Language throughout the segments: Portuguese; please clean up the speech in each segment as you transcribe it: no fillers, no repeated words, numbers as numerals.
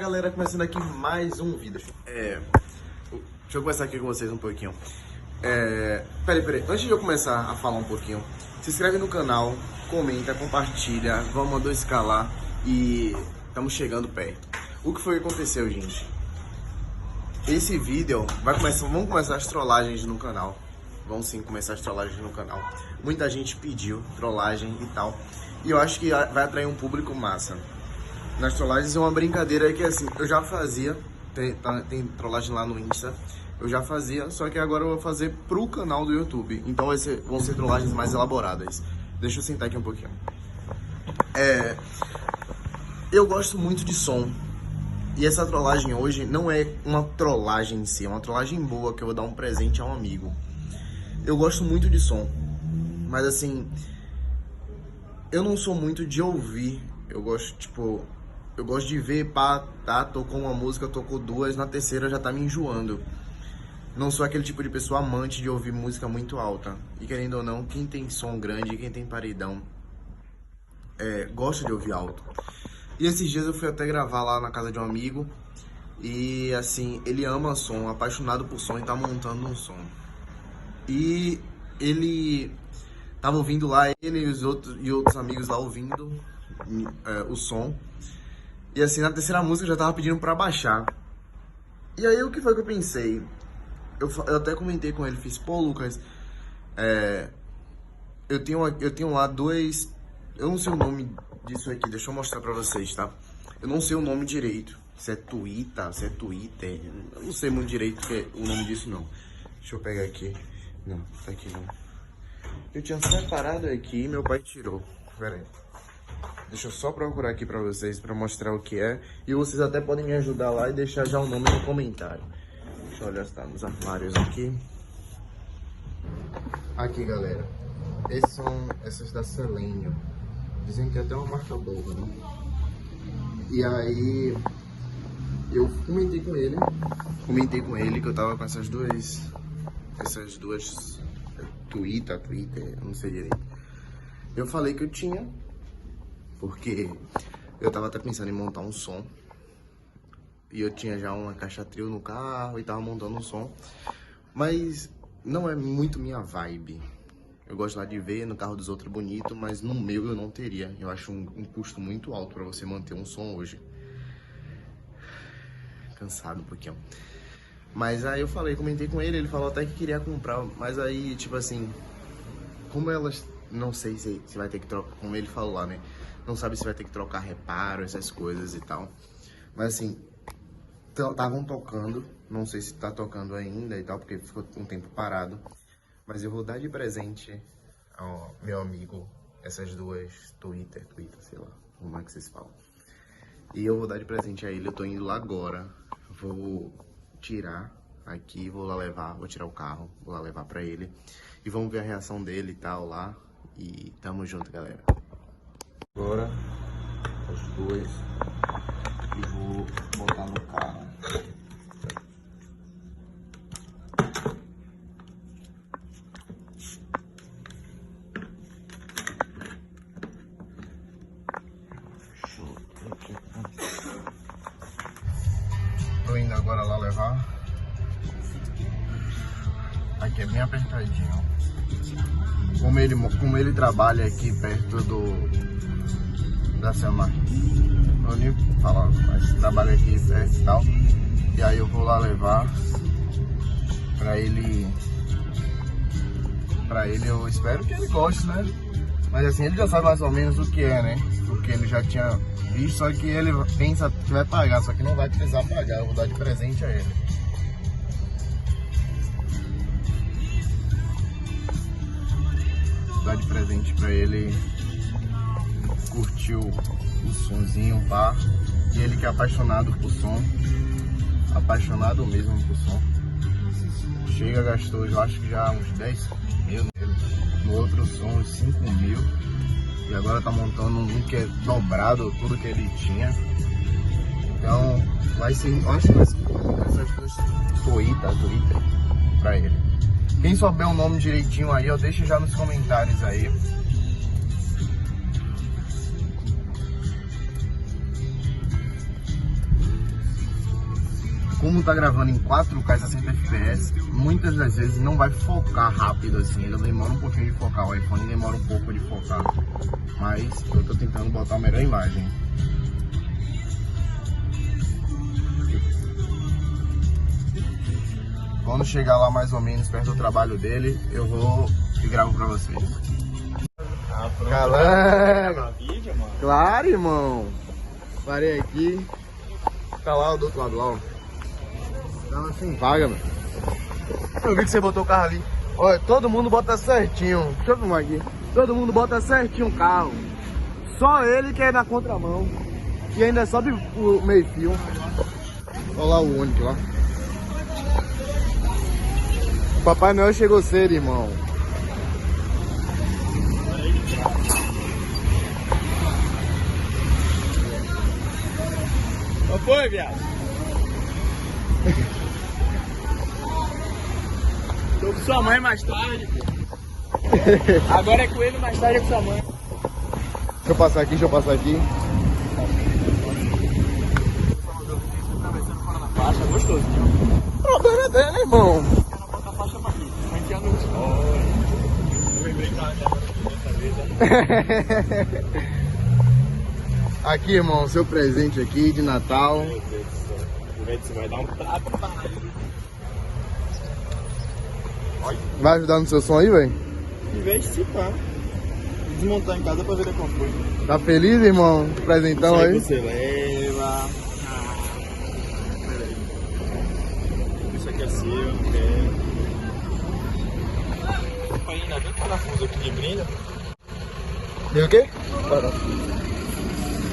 galera, começando aqui mais um vídeo. Deixa eu começar aqui com vocês um pouquinho. Peraí, antes de eu começar a falar um pouquinho, se inscreve no canal, comenta, compartilha, vamos 2K lá e estamos chegando perto. O que foi que aconteceu, gente? Esse vídeo vamos começar as trollagens no canal. Vão sim começar as trollagens no canal. Muita gente pediu trollagem e tal. E eu acho que vai atrair um público massa. Nas trollagens é uma brincadeira que assim, eu já fazia. Tem trollagem lá no Insta. Eu já fazia, só que agora eu vou fazer pro canal do YouTube. Então vão ser trollagens mais elaboradas. Deixa eu sentar aqui um pouquinho. Eu gosto muito de som. E essa trollagem hoje não é uma trollagem em si, é uma trollagem boa que eu vou dar um presente a um amigo. Eu gosto muito de som, mas assim, eu não sou muito de ouvir. Eu gosto de ver, tocou uma música, tocou duas, na terceira já tá me enjoando. Não sou aquele tipo de pessoa amante de ouvir música muito alta. E querendo ou não, quem tem som grande, quem tem paredão, gosta de ouvir alto. E esses dias eu fui até gravar lá na casa de um amigo. E assim, ele ama som, apaixonado por som e tá montando um som. E ele tava ouvindo lá, ele e outros amigos lá ouvindo o som. E assim, na terceira música eu já tava pedindo pra baixar. E aí o que foi que eu pensei? Eu até comentei com ele, fiz, pô Lucas, eu tenho lá dois... Eu não sei o nome disso aqui, deixa eu mostrar pra vocês, tá? Eu não sei o nome direito, se é Twitter, eu não sei muito direito o nome disso não. Deixa eu pegar aqui. Não, tá aqui não. Eu tinha separado aqui e meu pai tirou. Pera aí. Deixa eu só procurar aqui pra vocês, pra mostrar o que é. E vocês até podem me ajudar lá e deixar já o nome no comentário. Deixa eu olhar se tá nos armários aqui. Aqui, galera. Esses são essas da Selênio. Dizem que é até uma marca boa, né? E aí... eu comentei com ele que eu tava com essas duas Twitter, eu não sei direito. Eu falei que eu tinha, porque eu tava até pensando em montar um som. E eu tinha já uma caixa trio no carro e tava montando um som. Mas não é muito minha vibe. Eu gosto lá de ver no carro dos outros bonito, mas no meu eu não teria. Eu acho um custo muito alto pra você manter um som hoje. Cansado um pouquinho. Mas aí eu comentei com ele falou até que queria comprar, mas aí, tipo assim, como elas, não sei se vai ter que trocar, como ele falou lá, né, não sabe se vai ter que trocar reparo, essas coisas e tal, mas assim, estavam tocando, não sei se tá tocando ainda e tal, porque ficou um tempo parado, mas eu vou dar de presente ao meu amigo essas duas Twitter, sei lá, como é que vocês falam, e eu vou dar de presente a ele, eu tô indo lá agora, vou tirar aqui, vou tirar o carro, vou lá levar pra ele e vamos ver a reação dele e tal lá e tamo junto, galera. Agora as duas e vou botar no carro. Tô indo agora lá levar. Aqui é bem apertadinho. Como ele trabalha aqui perto da Selmar, eu nem falo, mas trabalha aqui perto e tal. E aí eu vou lá levar pra ele. Eu espero que ele goste, né? Mas assim, ele já sabe mais ou menos o que é, né? Porque ele já tinha visto, só que ele pensa que vai pagar, só que não vai precisar pagar, eu vou dar de presente a ele. Vou dar de presente pra ele curtir o sonzinho, pá. E ele que é apaixonado por som, apaixonado mesmo por som. Gastou, eu acho que já uns 10 mil nele. No outro som, uns 5 mil. E agora tá montando um que é dobrado tudo que ele tinha. Então vai ser, eu acho que vai ser essas duas Twitter pra ele. Quem souber o nome direitinho aí, ó, deixa já nos comentários aí. como tá gravando em 4K 60 FPS, muitas das vezes não vai focar rápido assim, ele demora um pouquinho de focar, o iPhone demora um pouco de focar, mas eu tô tentando botar a melhor imagem. Quando chegar lá mais ou menos perto do trabalho dele, eu vou e gravo pra vocês. Galera, claro, irmão. Parei aqui. Tá lá do outro lado lá, ó. Tava sem vaga, mano. Eu vi que você botou o carro ali. Olha, todo mundo bota certinho. Deixa eu filmar aqui. Todo mundo bota certinho o carro. Só ele que é na contramão. E ainda sobe o meio fio. Olha lá o ônibus lá. O Papai Noel chegou cedo, irmão. Qual foi, viado? Tô com sua mãe mais tarde, pô. Agora é com ele, mais tarde é com sua mãe. Deixa eu passar aqui, Faixa, gostoso. Problema dele, irmão. Bota a faixa pra aqui. Vai enfiar no último. Eu lembrei que tava dessa vez. Aqui, irmão, seu presente aqui de Natal. Meu Deus do céu. O Edson vai dar um trapo pra ele. Vai ajudar no seu som aí, velho? Em vez de se pá, desmontar em casa pra ver como foi. Tá feliz, irmão? Presentão aí? Você leva. Peraí. Isso aqui é seu, eu não quero. Ainda bem que parafuso aqui de brinde. Deu o quê? Parafuso.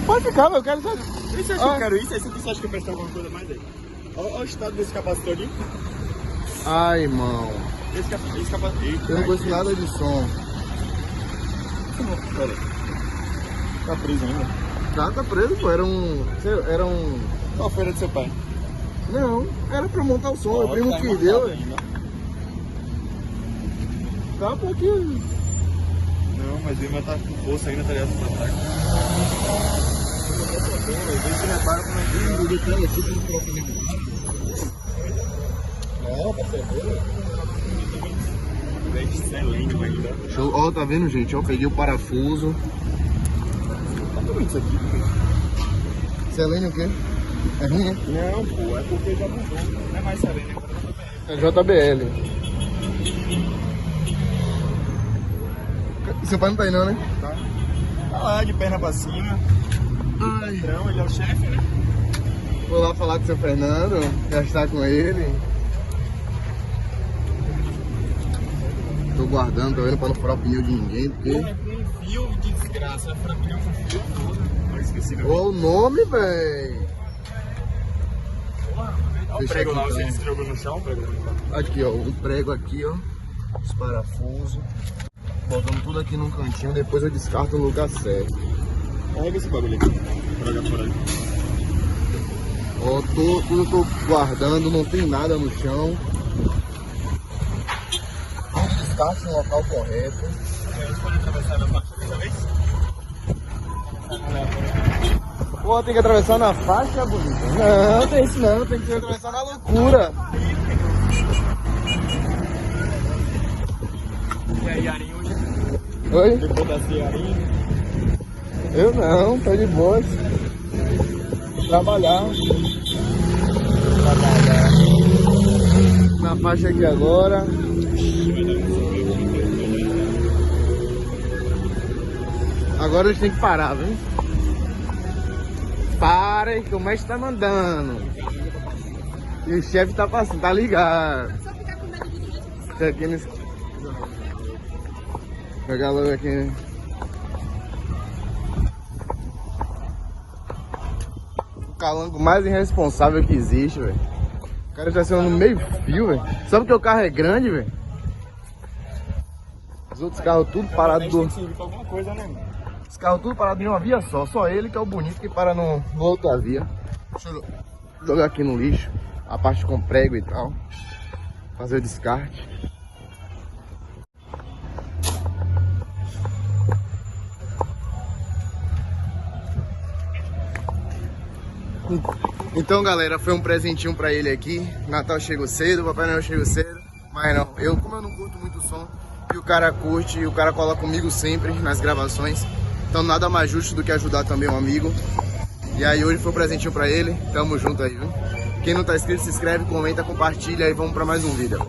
Pode ficar, meu, eu quero saber. Você acha que eu quero isso? Aí você acha que eu presto alguma coisa mais aí? Olha o estado desse capacitor ali. Ai, irmão. Esse capacitor. Eu não conheço nada de som. Pera aí. Tá preso ainda? Tá preso, pô. Era um... Qual foi a do seu pai? Não, era pra montar o som. O primo que amarrado deu. ainda. Tá por aqui. Não, mas o imã tá com força ainda, tá ligado? Pra trás. Às vezes você repara como é que o detalhe aqui que não coloca nem não, tá certo. Excelente ainda. Show. Ó, tá vendo, gente? Ó, peguei o parafuso. Tá tudo isso aqui. Selene o quê? É ruim, né? Não, pô, é porque já mudou. Não é mais Selene, É JBL. Seu pai não tá aí não, né? tá? Tá lá, de perna pra cima. Ai. Então, ele é o chefe, né? Vou lá falar com o seu Fernando, já está com ele. Tô guardando, tô vendo pra não furar o pneu de ninguém, porque... Porra, com um fio de desgraça, pra pneu com fio todo. Eu esqueci meu. Ó o nome, véi! Olha o Deixa prego aqui lá, também. você jogou no chão, o prego no chão. Aqui, ó, um prego aqui, ó. Os parafusos. Botando tudo aqui num cantinho, depois eu descarto no lugar certo. Carrega esse bagulho aqui. Joga fora ali. Ó, tudo eu tô guardando, não tem nada no chão. Tudo descarto no local correto. Você pode atravessar na faixa dessa vez? Pô, tem que atravessar na faixa, bonita? Não, tem isso não, tem que atravessar na loucura. E aí, Arinho, hoje? Oi? Depois da Arinho? Eu não, tô de boa. Trabalhar. Na faixa aqui agora. Agora a gente tem que parar, viu? Parem que o mestre tá mandando. E o chefe tá passando, tá ligado. Tá aqui nesse... Pegar logo aqui, né? O calango mais irresponsável que existe, velho. O cara tá sendo no meio fio, velho. Só porque o carro é grande, velho. Os outros carros tudo parado do... Tem que servir pra alguma coisa, né, mano? Os carros tudo parados em uma via só. Só ele que é o bonito que para no outra via. Deixa eu jogar aqui no lixo. A parte com prego e tal. Fazer o descarte. Então, galera, foi um presentinho pra ele aqui. Natal chegou cedo, Papai Noel chegou cedo. Mas não, como eu não curto muito o som, e o cara curte, e o cara cola comigo sempre nas gravações. Então nada mais justo do que ajudar também um amigo. E aí hoje foi um presentinho pra ele. Tamo junto aí, viu? Quem não tá inscrito, se inscreve, comenta, compartilha e vamos pra mais um vídeo.